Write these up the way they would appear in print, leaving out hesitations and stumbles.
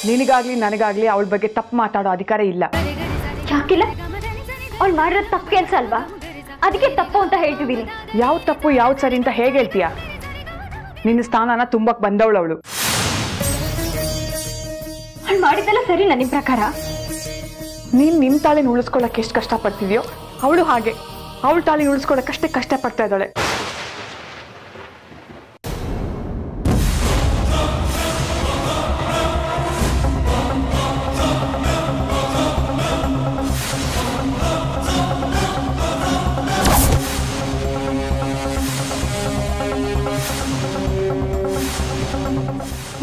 ನಿನಗಾಗ್ಲಿ ನನಗಾಗ್ಲಿ ಅವಳ ಬಗ್ಗೆ ತಪ್ಪು ಮಾತಾಡೋ ಅಧಿಕಾರ ಇಲ್ಲ. ಯಾಕಿಲ್ಲ? ಅವಳು ಮಾಡಿರೋ ತಪ್ಪು ಕೆಲಸ ಅಲ್ವಾ, ಅದಕ್ಕೆ ತಪ್ಪು ಅಂತ ಹೇಳ್ತಿದ್ದೀನಿ. ಯಾವ ತಪ್ಪು ಯಾವ್ದು ಸರಿ ಅಂತ ಹೇಗೆ ಹೇಳ್ತೀಯ? ನಿನ್ನ ಸ್ಥಾನನ ತುಂಬಕ್ಕೆ ಬಂದವಳು ಅವಳು. ಅವಳು ಮಾಡಿದ್ದೆಲ್ಲ ಸರಿನಾ ನಿಮ್ಮ ಪ್ರಕಾರ? ನೀನು ನಿಮ್ಮ ತಾಳಿನ ಉಳಿಸ್ಕೊಳ್ಳೋಕೆ ಎಷ್ಟು ಕಷ್ಟಪಡ್ತಿದ್ಯೋ ಅವಳು ಹಾಗೆ ಅವಳ ತಾಳಿನ ಉಳಿಸ್ಕೊಳ್ಳೋಕಷ್ಟೇ ಕಷ್ಟಪಡ್ತಾ ಇದ್ದಾಳೆ.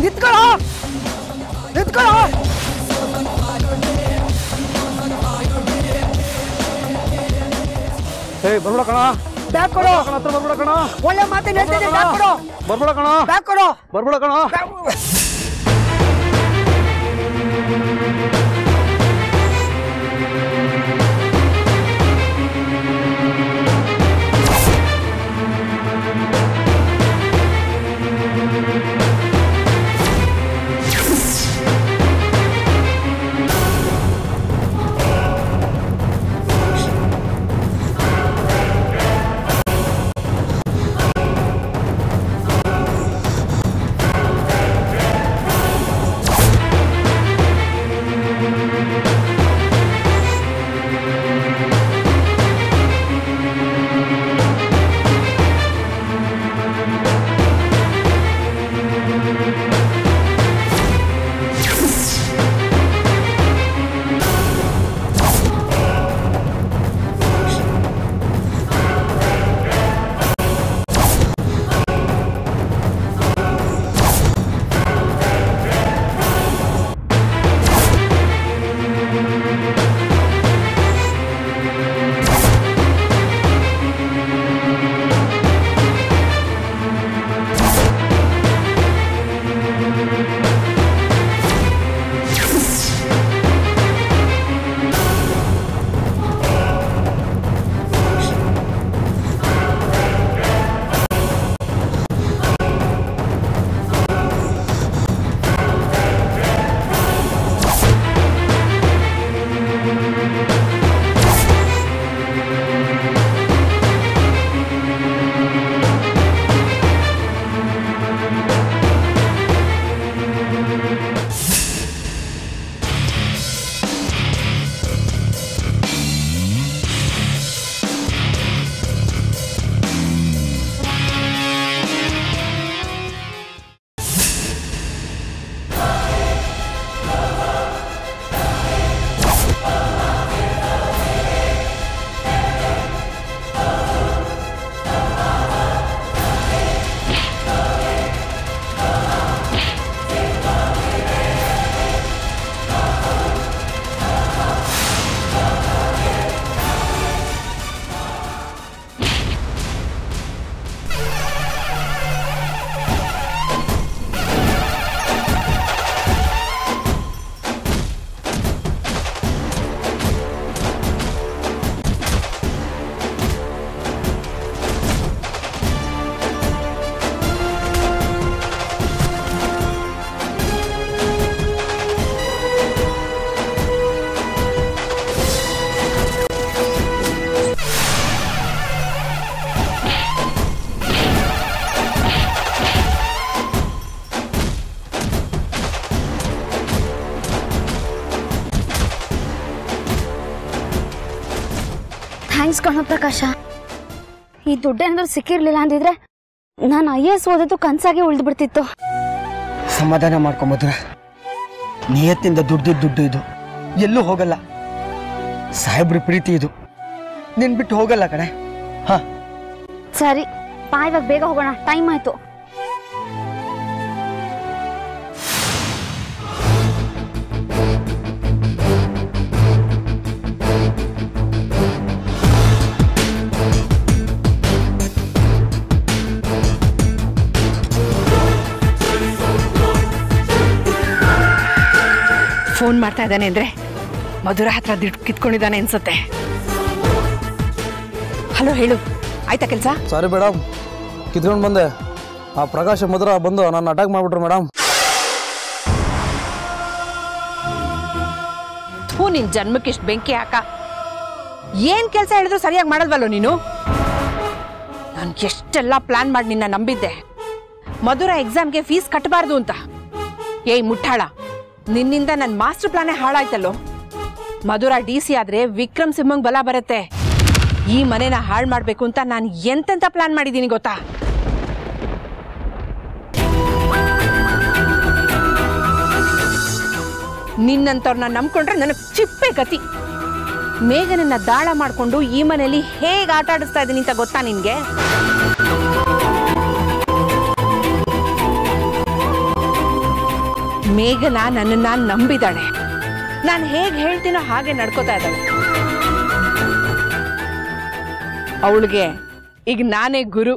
ನಿಂತ್ಕೊಳ್ಳೋ ನಿಂತ್ಕೊಳ್ಳೋ. ಬರ್ಬೇಡ ಕಣ. ಬ್ಯಾಗ್ ಕೊಡು. ಹತ್ರ ಬರ್ಬೇಡ ಕಣ. ಒಳ್ಳೆ ಮಾತೇನು ಹೇಳ್ತಿದ್ದೆ. ಬ್ಯಾಗ್ ಕೊಡು. ಬರ್ಬೇಡ ಕಣ. ಬ್ಯಾಗ್ ಕೊಡು. ಬರ್ಬೇಡ ಕಣ. ಥ್ಯಾಂಕ್ಸ್ ಕಣೋ ಪ್ರಕಾಶ. ಈ ದುಡ್ಡೇನಾದ್ರೂ ಸಿಕ್ಕಿರ್ಲಿಲ್ಲ ಅಂದಿದ್ರೆ ನಾನು IAS ಓದೋದು ಕನ್ಸಾಗೆ ಉಳಿದು ಬಿಡ್ತಿತ್ತು. ಸಮಾಧಾನ ಮಾಡ್ಕೊಂಬದ್ರ ನಿಯತ್ತಿಂದ ದುಡ್ಡು ಇದು ಎಲ್ಲೂ ಹೋಗಲ್ಲ. ಸಾಹೇಬ್ರ ಪ್ರೀತಿ ಇದು ನಿನ್ ಬಿಟ್ಟು ಹೋಗಲ್ಲ ಕಣೆ. ಹಾ ಸರಿ ಬಾ, ಇವಾಗ ಬೇಗ ಹೋಗೋಣ, ಟೈಮ್ ಆಯ್ತು. ಫೋನ್ ಮಾಡ್ತಾ ಇದ್ದಾನೆ ಅಂದ್ರೆ ಮಧುರ ಹತ್ರ ದುಡ್ಡು ಕಿತ್ಕೊಂಡಿದ್ದಾನೆ ಅನ್ಸುತ್ತೆ. ಹಲೋ, ಹೇಳು, ಆಯ್ತಾ ಕೆಲಸ? ಸಾರಿ ಮೇಡಮ್, ಕಿತ್ಕೊಂಡು ಬಂದೆ. ಆ ಪ್ರಕಾಶ್ ಮಧುರ ಬಂದು ನನ್ನ ಅಟ್ಯಾಕ್ ಮಾಡ್ಬಿಟ್ರು ಮೇಡಮ್. ಹೂ ನಿನ್ ಜನ್ಮಕ್ಕಿಷ್ಟು ಬೆಂಕಿ ಹಾಕ. ಏನ್ ಕೆಲಸ ಹೇಳಿದ್ರು ಸರಿಯಾಗಿ ಮಾಡಲ್ವಲ್ಲೋ ನೀನು. ನಾನು ಎಷ್ಟೆಲ್ಲ ಪ್ಲಾನ್ ಮಾಡಿ ನಿನ್ನ ನಂಬಿದ್ದೆ, ಮಧುರ ಎಕ್ಸಾಮ್ಗೆ ಫೀಸ್ ಕಟ್ಟಬಾರ್ದು ಅಂತ. ಏಯ್ ಮುಟ್ಟಾಳ, ನಿನ್ನಿಂದ ನನ್ನ ಮಾಸ್ಟರ್ ಪ್ಲಾನೇ ಹಾಳಾಯ್ತಲ್ಲೋ. ಮಧುರ DC ಆದ್ರೆ ವಿಕ್ರಮ್ ಸಿಂಹಂಗ್ ಬಲ ಬರುತ್ತೆ. ಈ ಮನೆನ ಹಾಳು ಮಾಡ್ಬೇಕು ಅಂತ ನಾನು ಎಂತೆಂತ ಪ್ಲಾನ್ ಮಾಡಿದ್ದೀನಿ ಗೊತ್ತಾ? ನಿನ್ನಂತವ್ರನ್ನ ನಂಬ್ಕೊಂಡ್ರೆ ನನಗೆ ಚಿಪ್ಪೆ ಗತಿ. ಮೇಘನನ್ನ ದಾಳ ಮಾಡ್ಕೊಂಡು ಈ ಮನೆಯಲ್ಲಿ ಹೇಗೆ ಆಟ ಆಡಿಸ್ತಾ ಇದ್ದೀನಿ ಅಂತ ಗೊತ್ತಾ ನಿನ್ಗೆ? ಮೇಘನ ನನ್ನನ್ನ ನಂಬಿದಾಳೆ. ನಾನು ಹೇಗೆ ಹೇಳ್ತೀನೋ ಹಾಗೆ ನಡ್ಕೋತಾ ಇದ್ದಾಳೆ. ಅವಳಿಗೆ ಈಗ ನಾನೇ ಗುರು.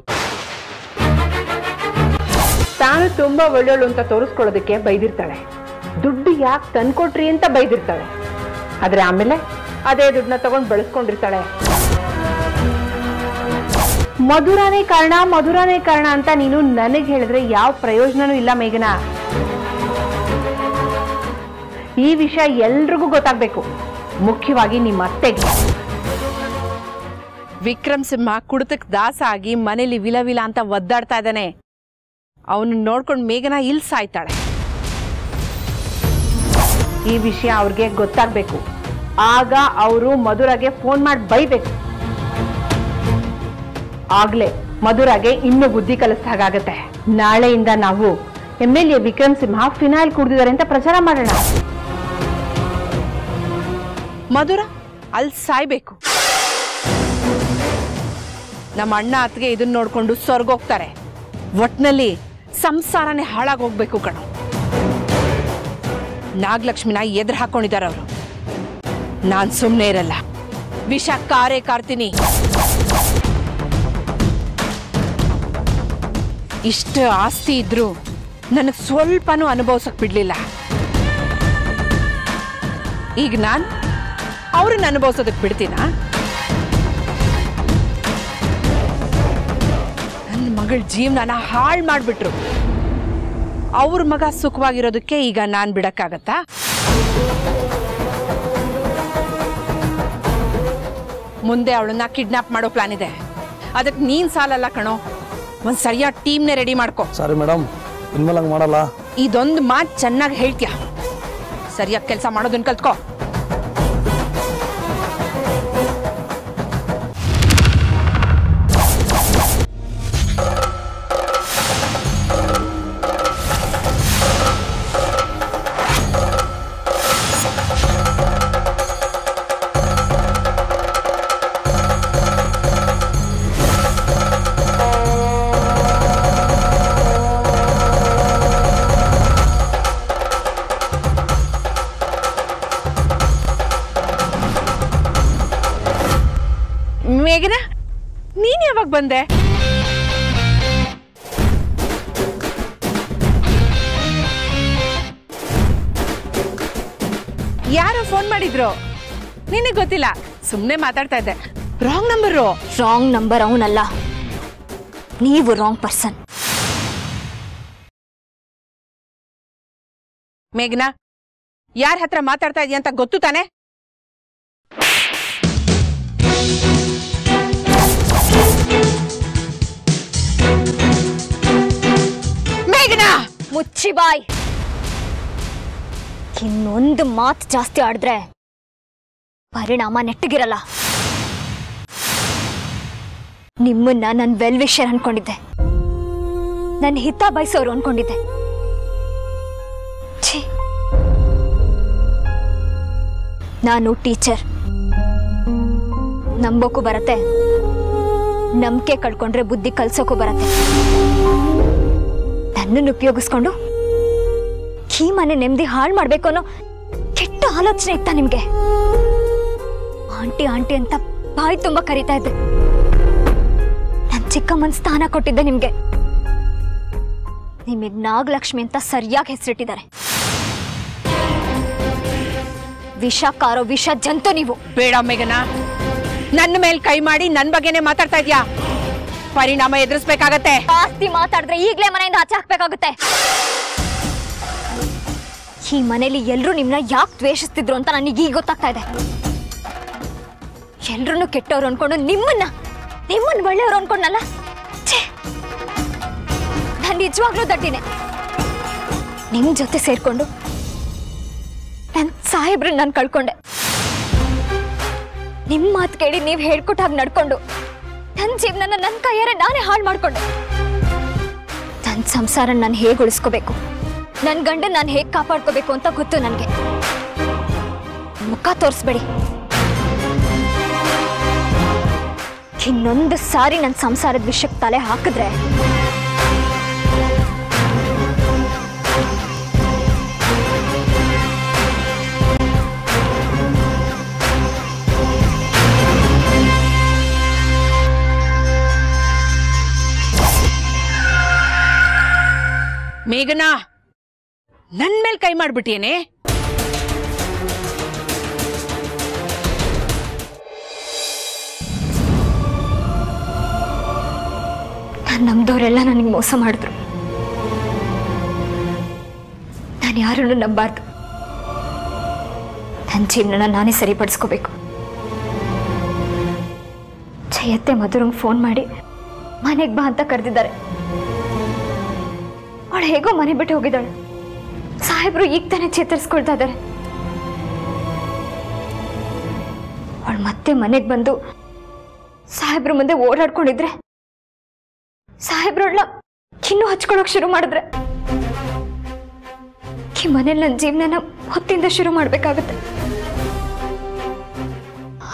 ತಾನು ತುಂಬಾ ಒಳ್ಳೆಯವಳು ಅಂತ ತೋರಿಸ್ಕೊಳ್ಳೋದಕ್ಕೆ ಬೈದಿರ್ತಾಳೆ. ದುಡ್ಡು ಯಾಕೆ ತಂದ್ಕೊಟ್ರಿ ಅಂತ ಬೈದಿರ್ತಾಳೆ. ಆದ್ರೆ ಆಮೇಲೆ ಅದೇ ದುಡ್ಡನ್ನ ತಗೊಂಡು ಬಳಸ್ಕೊಂಡಿರ್ತಾಳೆ. ಮಧುರಾನೇ ಕಾರಣ ಅಂತ ನೀನು ನನಗೆ ಹೇಳಿದ್ರೆ ಯಾವ ಪ್ರಯೋಜನನೂ ಇಲ್ಲ ಮೇಘನ. ಈ ವಿಷಯ ಎಲ್ರಿಗೂ ಗೊತ್ತಾಗ್ಬೇಕು, ಮುಖ್ಯವಾಗಿ ನಿಮ್ಮ ಅತ್ತೆಗೆ. ವಿಕ್ರಮ್ ಸಿಂಹ ಕುಡಿತಕ್ಕೆ ದಾಸ ಆಗಿ ಮನೇಲಿ ವಿಲವಿಲ ಅಂತ ಒದ್ದಾಡ್ತಾ ಇದ್ದಾನೆ. ಅವನು ನೋಡ್ಕೊಂಡು ಮೇಘನ ಇಲ್ಲಿ ಸಾಯ್ತಾಳೆ. ಈ ವಿಷಯ ಅವ್ರಿಗೆ ಗೊತ್ತಾಗ್ಬೇಕು. ಆಗ ಅವರು ಮಧುರಾಗೆ ಫೋನ್ ಮಾಡಿ ಬೈಬೇಕು. ಆಗ್ಲೇ ಮಧುರಾಗೆ ಇನ್ನೂ ಬುದ್ಧಿ ಕಲಿಸ್ದಾಗತ್ತೆ. ನಾಳೆಯಿಂದ ನಾವು MLA ವಿಕ್ರಮ್ ಸಿಂಹ ಫಿನಾಯ್ಲ್ ಕುಡಿದಿದ್ದಾರೆ ಅಂತ ಪ್ರಚಾರ ಮಾಡೋಣ. ಮಧುರ ಅಲ್ಲಿ ಸಾಯ್ಬೇಕು. ನಮ್ಮ ಅಣ್ಣ ಅತ್ತಿಗೆ ಇದನ್ನ ನೋಡ್ಕೊಂಡು ಸ್ವರ್ಗೋಗ್ತಾರೆ. ಒಟ್ನಲ್ಲಿ ಸಂಸಾರನೇ ಹಾಳಾಗೋಗ್ಬೇಕು ಕಣೋ. ನಾಗಲಕ್ಷ್ಮಿನ ಎದುರು ಹಾಕೊಂಡಿದ್ದಾರೆ ಅವರು. ನಾನ್ ಸುಮ್ಮನೆ ಇರಲ್ಲ, ವಿಷ ಕಾರೇ ಕಾರ್ತೀನಿ. ಇಷ್ಟು ಆಸ್ತಿ ಇದ್ರು ನನಗೆ ಸ್ವಲ್ಪನೂ ಅನುಭವಿಸಕ್ ಬಿಡ್ಲಿಲ್ಲ. ಈಗ ನಾನು ಅವ್ರನ್ನ ಅನುಭವಿಸೋದಕ್ಕೆ ಬಿಡ್ತೀನ? ನನ್ನ ಮಗಳ ಜೀವನನ ಹಾಳು ಮಾಡ್ಬಿಟ್ರು. ಅವ್ರ ಮಗ ಸುಖವಾಗಿರೋದಕ್ಕೆ ಈಗ ನಾನು ಬಿಡಕ್ಕಾಗತ್ತಾ? ಮುಂದೆ ಅವಳನ್ನ ಕಿಡ್ನಾಪ್ ಮಾಡೋ ಪ್ಲಾನ್ ಇದೆ. ಅದಕ್ಕೆ ನೀನ್ ಸಾಲಲ್ಲ ಕಣೋ, ಒಂದ್ ಸರಿಯಾದ ಟೀಮ್ನೇ ರೆಡಿ ಮಾಡ್ಕೋ. ಸಾರಿ ಮೇಡಮ್, ಇನ್ಮೇಲೆ ಹಂಗೆ ಮಾಡಲ್ಲ. ಇದೊಂದು ಮಾತು ಚೆನ್ನಾಗಿ ಹೇಳ್ತೀಯ. ಸರಿಯಾಗಿ ಕೆಲಸ ಮಾಡೋದನ್ನ ಕಲ್ತ್ಕೋ. ಮೇಘನಾ, ನೀನ್ ಯಾವಾಗ ಬಂದೆ? ಯಾರೋ ಫೋನ್ ಮಾಡಿದ್ರು? ನಿನಗೆ ಗೊತ್ತಿಲ್ಲ, ಸುಮ್ಮನೆ ಮಾತಾಡ್ತಾ ಇದ್ದೆ. Wrong number. ರಾಂಗ್ ನಂಬರ್ ಅವನಲ್ಲ, ನೀವು ರಾಂಗ್ ಪರ್ಸನ್. ಮೇಘನಾ, ಯಾರ ಹತ್ರ ಮಾತಾಡ್ತಾ ಇದೀಯ ಅಂತ ಗೊತ್ತು ತಾನೆ? ಮೇಘನಾ, ಮುಚ್ಚಿ ಬಾಯ್. ಇನ್ನೊಂದು ಮಾತು ಜಾಸ್ತಿ ಆಡಿದ್ರೆ ಪರಿಣಾಮ ನೆಟ್ಟಗಿರಲ್ಲ. ನಿಮ್ಮನ್ನ ನನ್ನ ವೆಲ್ ವಿಷರ್ ಅನ್ಕೊಂಡಿದ್ದೆ, ನನ್ನ ಹಿತ ಬಯಸೋರು ಅನ್ಕೊಂಡಿದ್ದೆ. ಛೀ, ನಾನು ಟೀಚರ್. ನಂಬೋಕು ಬರತ್ತೆ, ನಂಬಿಕೆ ಕಳ್ಕೊಂಡ್ರೆ ಬುದ್ಧಿ ಕಲ್ಸೋಕು ಬರತ್ತೆ. ನನ್ನನ್ನು ಉಪಯೋಗಿಸ್ಕೊಂಡು ಈ ಮನೆ ನೆಮ್ಮದಿ ಹಾಳು ಮಾಡ್ಬೇಕು ಅನ್ನೋ ಕೆಟ್ಟ ಆಲೋಚನೆ ಇತ್ತ ನಿಮ್ಗೆ? ಆಂಟಿ ಆಂಟಿ ಅಂತ ಬಾಯಿ ತುಂಬಾ ಕರೀತಾ ಇದ್ದೆ. ನನ್ ಚಿಕ್ಕಮ್ಮನ್ ಸ್ಥಾನ ಕೊಟ್ಟಿದ್ದೆ ನಿಮ್ಗೆ. ನಿಮಗ್ ನಾಗಲಕ್ಷ್ಮಿ ಅಂತ ಸರಿಯಾಗಿ ಹೆಸರಿಟ್ಟಿದ್ದಾರೆ. ವಿಷ ಕಾರೋ ವಿಷ ಜಂತು ನೀವು. ಬೇಡ ಮೇಘನಾ, ನನ್ನ ಮೇಲೆ ಕೈ ಮಾಡಿ ನನ್ ಬಗ್ಗೆನೆ ಮಾತಾಡ್ತಾ ಇದ್ಯಾ? ಪರಿಣಾಮ ಎದುರಿಸ್ಬೇಕಾಗತ್ತೆ. ಜಾಸ್ತಿ ಮಾತಾಡಿದ್ರೆ ಈಗ್ಲೇ ಮನೆಯಿಂದ ಆಚೆ ಹಾಕ್ಬೇಕಾಗುತ್ತೆ. ಈ ಮನೇಲಿ ಎಲ್ರೂ ನಿಮ್ನ ಯಾಕೆ ದ್ವೇಷಿಸ್ತಿದ್ರು ಅಂತ ನನಗೆ ಈಗ ಗೊತ್ತಾಗ್ತಾ ಇದೆ. ಎಲ್ರೂ ಕೆಟ್ಟವ್ರು ಅನ್ಕೊಂಡು ನಿಮ್ಮನ್ನ ಒಳ್ಳೆಯವ್ರು ಅನ್ಕೊಂಡಲ್ಲ. ನಾನು ನಿಜವಾಗ್ಲೂ ದಡ್ಡಿನೇ. ನಿಮ್ ಜೊತೆ ಸೇರ್ಕೊಂಡು ನನ್ನ ಸಾಹೇಬ್ರನ್ನ ನಾನು ಕಳ್ಕೊಂಡೆ. ನಿಮ್ ಮಾತು ಕೇಳಿ ನೀವ್ ಹೇಳ್ಕೊಟ್ಟಾಗ ನಡ್ಕೊಂಡು ನನ್ನ ಜೀವನ ನನ್ನ ಕೈಯಾರೆ ನಾನೇ ಹಾಳು ಮಾಡ್ಕೊಂಡೆ. ನನ್ನ ಸಂಸಾರ ನಾನು ಹೇಗೆ ಉಳಿಸ್ಕೋಬೇಕು, ನನ್ನ ಗಂಡ ನಾನು ಹೇಗೆ ಕಾಪಾಡ್ಕೋಬೇಕು ಅಂತ ಗೊತ್ತು ನನಗೆ. ಮುಖ ತೋರಿಸ್ಬೇಡಿ. ಇನ್ನೊಂದು ಸಾರಿ ನನ್ನ ಸಂಸಾರದ ವಿಷಯಕ್ಕೆ ತಲೆ ಹಾಕಿದ್ರೆ ಮೇಘನಾ, ನನ್ ಮೇಲೆ ಕೈ ಮಾಡ್ಬಿಟ್ಟೇನೆ. ನಾನು ನಮ್ದವರೆಲ್ಲ ನನಗೆ ಮೋಸ ಮಾಡಿದ್ರು. ನಾನು ಯಾರನ್ನು ನಂಬಾರ್ದು. ನನ್ನ ಜೀವನ ನಾನೇ ಸರಿಪಡಿಸ್ಕೋಬೇಕು. ಜಯತ್ತೆ ಮಧುರಂಗ್ ಫೋನ್ ಮಾಡಿ ಮನೆಗೆ ಬಾ ಅಂತ ಕರೆದಿದ್ದಾರೆ. ಅವಳು ಹೇಗೋ ಮನೆ ಬಿಟ್ಟು ಹೋಗಿದ್ದಾಳೆ. ಸಾಹೇಬ್ರು ಈಗ ತಾನೇ ಚೇತರಿಸ್ಕೊಳ್ತಾ ಇದ್ದಾರೆ. ಅವಳು ಮತ್ತೆ ಮನೆಗೆ ಬಂದು ಸಾಹೇಬ್ರ ಮುಂದೆ ಓಡಾಡ್ಕೊಂಡಿದ್ರೆ ಸಾಹೇಬ್ರೊಳ್ಳ ಇನ್ನೂ ಹಚ್ಕೊಳಕ್ ಶುರು ಮಾಡಿದ್ರೆ ಈ ಮನೇಲಿ ನನ್ನ ಜೀವನನ ಹೊತ್ತಿಂದ ಶುರು ಮಾಡ್ಬೇಕಾಗತ್ತೆ.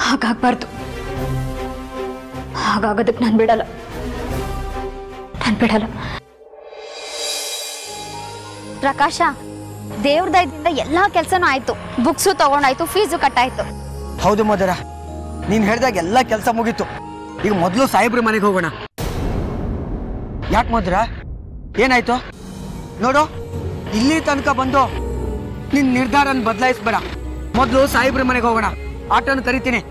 ಹಾಗಾಗ್ಬಾರ್ದು. ಹಾಗಾಗೋದಕ್ಕೆ ನಾನು ಬಿಡಲ್ಲ. ಪ್ರಕಾಶ, ದೇವ್ರ ದಯದಿಂದ ಎಲ್ಲಾ ಕೆಲ್ಸನೂ ಆಯ್ತು. ಬುಕ್ಸು ತಗೊಂಡಾಯ್ತು, ಫೀಸು ಕಟ್ಟಾಯ್ತು. ಹೌದು ಮಧುರ, ನೀನ್ ಹೇಳ್ದಾಗ ಎಲ್ಲ ಕೆಲಸ ಮುಗೀತು. ಈಗ ಮೊದಲು ಸಾಹೇಬ್ರ ಮನೆಗೆ ಹೋಗೋಣ. ಯಾಕೆ ಮಧುರ, ಏನಾಯ್ತು? ನೋಡು, ಇಲ್ಲಿ ತನಕ ಬಂದು ನಿನ್ ನಿರ್ಧಾರನ ಬದಲಾಯಿಸ್ಬೇಡ. ಮೊದಲು ಸಾಹೇಬ್ರ ಮನೆಗೆ ಹೋಗೋಣ. ಆಟೋನ ಕರಿತೀನಿ.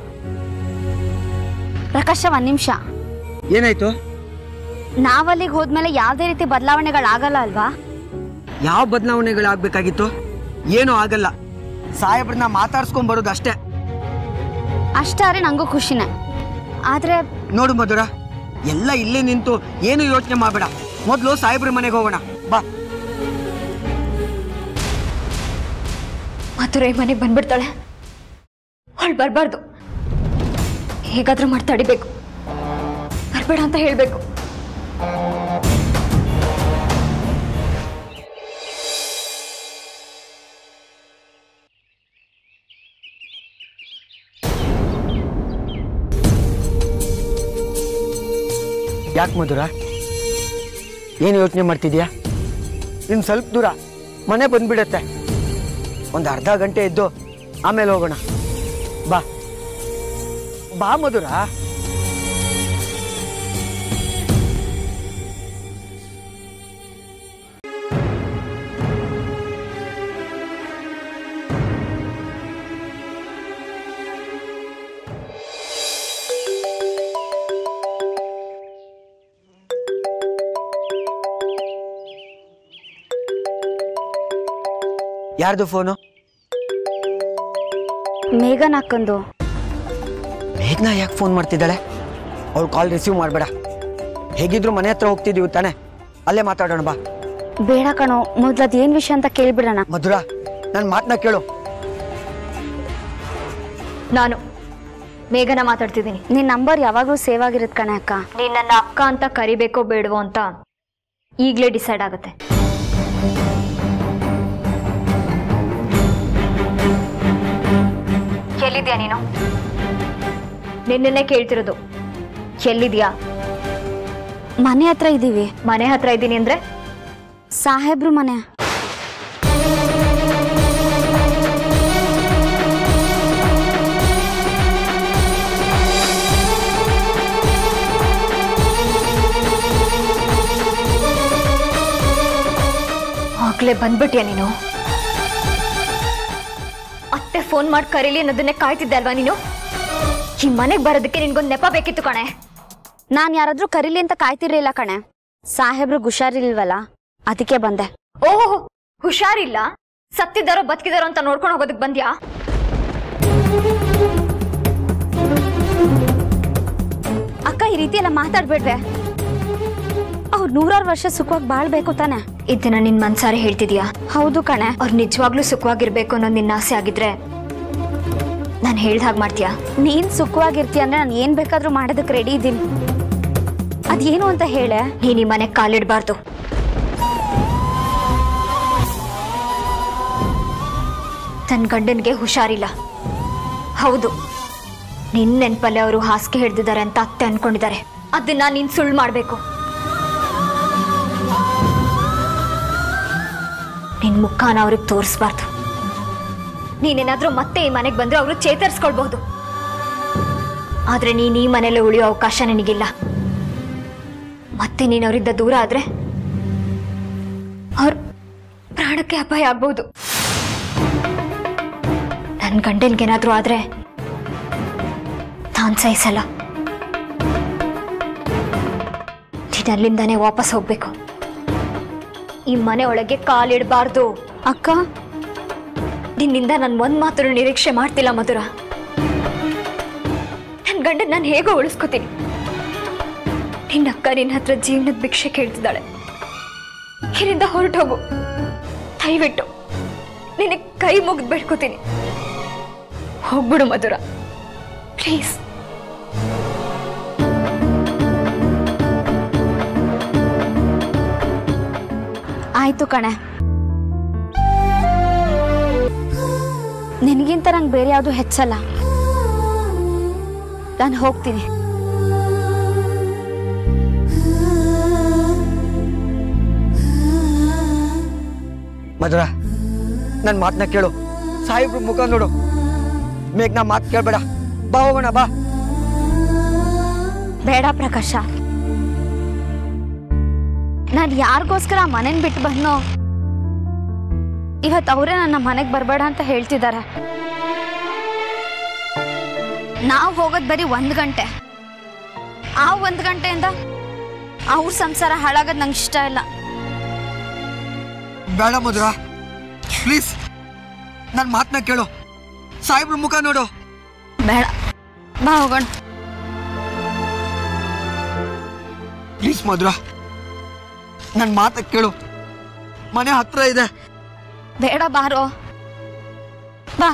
ಪ್ರಕಾಶ, ಒಂದ್ ನಿಮಿಷ. ಏನಾಯ್ತು? ನಾವಲ್ಲಿಗೆ ಹೋದ್ಮೇಲೆ ಯಾವ್ದೇ ರೀತಿ ಬದಲಾವಣೆಗಳಾಗಲ್ಲ ಅಲ್ವಾ? ಯಾವ ಬದಲಾವಣೆಗಳಾಗಬೇಕಾಗಿತ್ತು? ಏನೂ ಆಗಲ್ಲ. ಸಾಹೇಬ್ರನ್ನ ಮಾತಾಡ್ಸ್ಕೊಂಡ್ ಬರೋದು ಅಷ್ಟೇ. ಅಷ್ಟಾರೆ ನಂಗೂ ಖುಷಿನೇ. ಆದ್ರೆ ನೋಡು ಮಧುರ, ಎಲ್ಲ ಇಲ್ಲೇ ನಿಂತು ಏನು ಯೋಚನೆ ಮಾಡಬೇಡ. ಮೊದಲು ಸಾಹೇಬ್ರ ಮನೆಗೆ ಹೋಗೋಣ ಬಾ. ಮಧುರೈ ಮನೆಗೆ ಬಂದ್ಬಿಡ್ತಾಳೆ. ಅವಳು ಬರಬಾರ್ದು. ಹೇಗಾದ್ರೂ ಮಾಡಿ ತಡಿಬೇಕು. ಬರ್ಬೇಡ ಅಂತ ಹೇಳ್ಬೇಕು. ಯಾಕೆ ಮಧುರ, ಏನು ಯೋಚನೆ ಮಾಡ್ತಿದ್ಯಾ? ಇನ್ನು ಸ್ವಲ್ಪ ದೂರ ಮನೆ ಬಂದ್ಬಿಡತ್ತೆ. ಒಂದು ಅರ್ಧ ಗಂಟೆ ಇದ್ದು ಆಮೇಲೆ ಹೋಗೋಣ ಬಾ. ಬಾ ಮಧುರ. ಯಾರ್ದು ಫೋನು? ಮೇಘನ್ ಅಕ್ಕಂದು. ಮೇಘನಾ ಯಾಕೆ ಫೋನ್ ಮಾಡ್ತಿದ್ದಾಳೆ? ಅವಳು ಕಾಲ್ ರಿಸೀವ್ ಮಾಡಬೇಡ. ಹೇಗಿದ್ರು ಮನೆ ಹತ್ರ ಹೋಗ್ತಿದೀವಿ ತಾನೆ, ಅಲ್ಲೇ ಮಾತಾಡೋಣ ಬಾ. ಬೇಡ ಕಣೋ, ಮೊದ್ಲದ್ ಏನ್ ವಿಷಯ ಅಂತ ಕೇಳ್ಬಿಡೋಣ. ಮಧುರ, ನನ್ನ ಮಾತನ್ನ ಕೇಳು. ನಾನು ಮೇಘನ ಮಾತಾಡ್ತಿದ್ದೀನಿ. ನಿನ್ ನಂಬರ್ ಯಾವಾಗ್ಲೂ ಸೇವ್ ಆಗಿರತ್ ಕಣೆ ಅಕ್ಕ. ನೀನ್ ನನ್ನ ಅಕ್ಕ ಅಂತ ಕರಿಬೇಕೋ ಬೇಡವೋ ಅಂತ ಈಗಲೇ ಡಿಸೈಡ್ ಆಗುತ್ತೆ. ಎಲ್ಲಿದ್ಯಾ ನೀನು? ನಿನ್ನೆ ಕೇಳ್ತಿರೋದು, ಎಲ್ಲಿದ್ಯಾ? ಮನೆ ಹತ್ರ ಇದೀವಿ. ಮನೆ ಹತ್ರ ಇದ್ದೀನಿ ಅಂದ್ರೆ? ಸಾಹೇಬ್ರು ಮನೆ. ಆಗ್ಲೇ ಬಂದ್ಬಿಟ್ಯಾ ನೀನು? ಅತ್ತೆ ಫೋನ್ ಮಾಡಿ ಕರೀಲಿ ಅನ್ನೋದನ್ನೇ ಕಾಯ್ತಿದ್ದೆ ಅಲ್ವಾ ನೀನು? ಈ ಮನೆಗೆ ಬರೋದಕ್ಕೆ ನಿನ್ಗೊಂದು ನೆಪ ಬೇಕಿತ್ತು ಕಣೆ. ನಾನ್ ಯಾರಾದ್ರೂ ಕರೀಲಿ ಅಂತ ಕಾಯ್ತಿರ್ಲಿಲ್ಲ ಕಣೆ. ಸಾಹೇಬ್ರು ಹುಷಾರಿಲ್ವಲ್ಲ, ಅದಕ್ಕೆ ಬಂದೆ. ಓಹೋ, ಹುಷಾರಿಲ್ಲ? ಸತ್ತಿದ್ದಾರೋ ಬದುಕಿದಾರೋ ಅಂತ ನೋಡ್ಕೊಂಡು ಹೋಗೋದಕ್ಕೆ ಬಂದ್ಯಾ? ಅಕ್ಕ ಈ ರೀತಿ ಎಲ್ಲ ಮಾತಾಡ್ಬೇಡ್ವೆ. ಅವ್ರು 100 ವರ್ಷ ಸುಖವಾಗಿ ಬಾಳ್ಬೇಕು ತಾನೆ. ಇದನ್ನ ನಿನ್ ಮನ್ಸಾರೆ ಹೇಳ್ತಿದ್ಯಾ? ಹೌದು ಕಣೆ. ಅವ್ರು ನಿಜವಾಗ್ಲೂ ಸುಖವಾಗಿರ್ಬೇಕು ಅನ್ನೋದು ನಿನ್ನ ಆಸೆ ಆಗಿದ್ರೆ ನಾನು ಹೇಳ್ದ ಹಾಗೆ ಮಾಡ್ತೀಯಾ? ನೀನ್ ಸುಖವಾಗಿರ್ತೀಯ ಅಂದ್ರೆ ನಾನು ಏನ್ ಬೇಕಾದ್ರೂ ಮಾಡೋದಕ್ಕೆ ರೆಡಿ ಇದ್ದೀನಿ. ಅದೇನು ಅಂತ ಹೇಳೆ. ನೀನ್ ಈ ಮನೆಗೆ ಕಾಲಿಡ್ಬಾರ್ದು. ತನ್ನ ಗಂಡನ್ಗೆ ಹುಷಾರಿಲ್ಲ. ಹೌದು, ನಿನ್ ನೆನ್ಪಲ್ಲೇ ಅವರು ಹಾಸಿಗೆ ಹಿಡ್ದಿದ್ದಾರೆ ಅಂತ ಅತ್ತೆ ಅನ್ಕೊಂಡಿದ್ದಾರೆ. ಅದನ್ನ ನೀನ್ ಸುಳ್ಳು ಮಾಡ್ಬೇಕು. ನಿನ್ ಮುಖಾನ ಅವ್ರಿಗೆ ತೋರಿಸ್ಬಾರ್ದು. ನೀನೇನಾದ್ರೂ ಮತ್ತೆ ಈ ಮನೆಗೆ ಬಂದ್ರೆ ಅವರು ಚೇತರಿಸ್ಕೊಳ್ಬಹುದು. ಆದ್ರೆ ನೀನ್ ಈ ಮನೇಲಿ ಉಳಿಯೋ ಅವಕಾಶ ನಿನಗಿಲ್ಲ. ಮತ್ತೆ ನೀನ್ ಅವರಿಂದ ದೂರ ಆದ್ರೆ ಅವ್ರ ಪ್ರಾಣಕ್ಕೆ ಅಪಾಯ ಆಗ್ಬಹುದು. ನನ್ನ ಗಂಡನ್ಗೇನಾದ್ರೂ ಆದ್ರೆ ನಾನ್ ಸಹಿಸಲ್ಲ. ನೀನ್ ಅಲ್ಲಿಂದಾನೇ ವಾಪಸ್ ಹೋಗ್ಬೇಕು. ಈ ಮನೆ ಒಳಗೆ ಕಾಲಿಡಬಾರ್ದು. ಅಕ್ಕ, ನಿನ್ನಿಂದ ನಾನು ಒಂದ್ ಮಾತ್ರ ನಿರೀಕ್ಷೆ ಮಾಡ್ತಿಲ್ಲ ಮಧುರ. ನನ್ನ ಗಂಡನ್ ನಾನು ಹೇಗೋ ಉಳಿಸ್ಕೋತೀನಿ. ನಿನ್ನ ಅಕ್ಕ ನಿನ್ನ ಹತ್ರ ಜೀವನದ ಭಿಕ್ಷೆ ಕೇಳ್ತಿದ್ದಾಳೆ. ಇಲ್ಲಿಂದ ಹೊರಟೋಗು ದಯವಿಟ್ಟು. ನಿನಗೆ ಕೈ ಮುಗಿದು ಬೇಡ್ಕೋತೀನಿ. ಹೋಗ್ಬಿಡು ಮಧುರ, ಪ್ಲೀಸ್. ಆಯ್ತು ಕಣೆ. ನಿನಗಿಂತ ನಂಗೆ ಬೇರೆ ಯಾವುದು ಹೆಚ್ಚಲ್ಲ. ನಾನು ಹೋಗ್ತೀನಿ. ಮಧುರ, ನನ್ನ ಮಾತನ್ನ ಕೇಳು. ಸಾಹೇಬ್ರ ಮುಖ ನೋಡು. ಮೇಘ್ನಾ ಮಾತು ಕೇಳಬೇಡ. ಬಾ ಹೋಗೋಣ, ಬಾ. ಬೇಡ ಪ್ರಕಾಶ, ನಾನು ಯಾರಿಗೋಸ್ಕರ ಮನೇನ ಬಿಟ್ಟು ಬಂದ್ನೋ ಇವತ್ತು ಅವರೇ ನನ್ನ ಮನೆಗೆ ಬರಬೇಡ ಅಂತ ಹೇಳ್ತಿದ್ದಾರೆ. ನಾವು ಹೋಗೋದು ಬರೀ 1 ಗಂಟೆ. ಆ 1 ಗಂಟೆಯಿಂದ ಅವ್ರ ಸಂಸಾರ ಹಾಳಾಗೋದು ನಂಗೆ ಇಷ್ಟ ಇಲ್ಲ. ಬೇಡ ಮಧುರ, ಪ್ಲೀಸ್ ನನ್ನ ಮಾತನ್ನ ಕೇಳು. ಸಾಹೇಬ್ರ ಮುಖ ನೋಡು. ಬೇಡ, ಬಾ ಹೋಗೋಣ. ಪ್ಲೀಸ್ ಮಧುರ, ನನ್ನ ಮಾತ ಕೇಳು. ಮನೆ ಹತ್ರ ಇದೆ. ಬೇಡ, ಬಾರೋ, ಬಾ.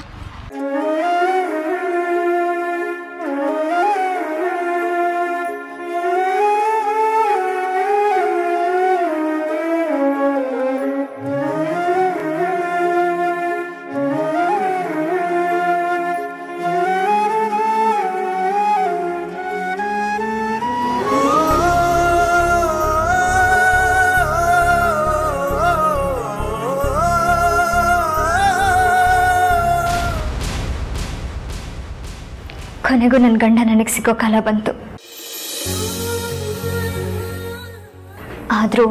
ಕೊನೆಗೂ ನನ್ನ ಗಂಡ ನನಗೆ ಸಿಗೋ ಕಾಲ ಬಂತು. ಆದರೂ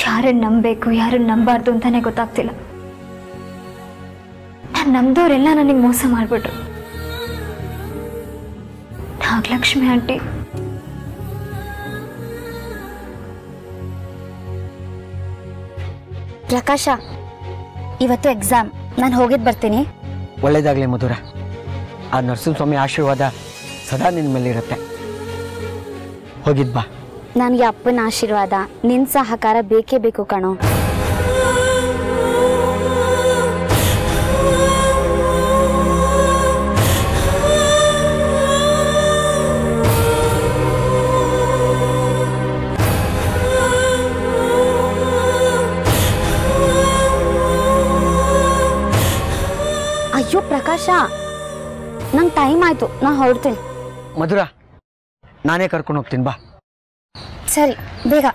ಯಾರನ್ನು ನಂಬಬೇಕು ಯಾರನ್ನು ನಂಬಾರ್ದು ಅಂತಾನೆ ಗೊತ್ತಾಗ್ತಿಲ್ಲ. ನಾನು ನಂಬ್ದವರೆಲ್ಲ ನನಗೆ ಮೋಸ ಮಾಡಿಬಿಟ್ರು. ನಾಗಲಕ್ಷ್ಮಿ ಆಂಟಿ, ಪ್ರಕಾಶ, ಇವತ್ತು ಎಕ್ಸಾಮ್. ನಾನು ಹೋಗಿದ್ದು ಬರ್ತೀನಿ. ಒಳ್ಳೇದಾಗಲಿ ಮಧುರ. ಆ ನರಸಿಂಹಸ್ವಾಮಿ ಆಶೀರ್ವಾದ ಸದಾ ನಿನ್ನ ಮೇಲೆ ಇರುತ್ತೆ. ಹೋಗಿದ್ ಬಾ. ನನಗೆ ಅಪ್ಪನ ಆಶೀರ್ವಾದ, ನಿನ್ನ ಸಹಕಾರ ಬೇಕೇ ಬೇಕು ಕಣೋ. ಅಯ್ಯೋ ಪ್ರಕಾಶ, ನಂಗೆ ಟೈಮ್ ಆಯ್ತು, ನಾ ಹೊರಡ್ತೀನಿ. ಮಧುರ, ನಾನೇ ಕರ್ಕೊಂಡು ಹೋಗ್ತೀನಿ, ಬಾ. ಸರಿ, ಬೇಗ.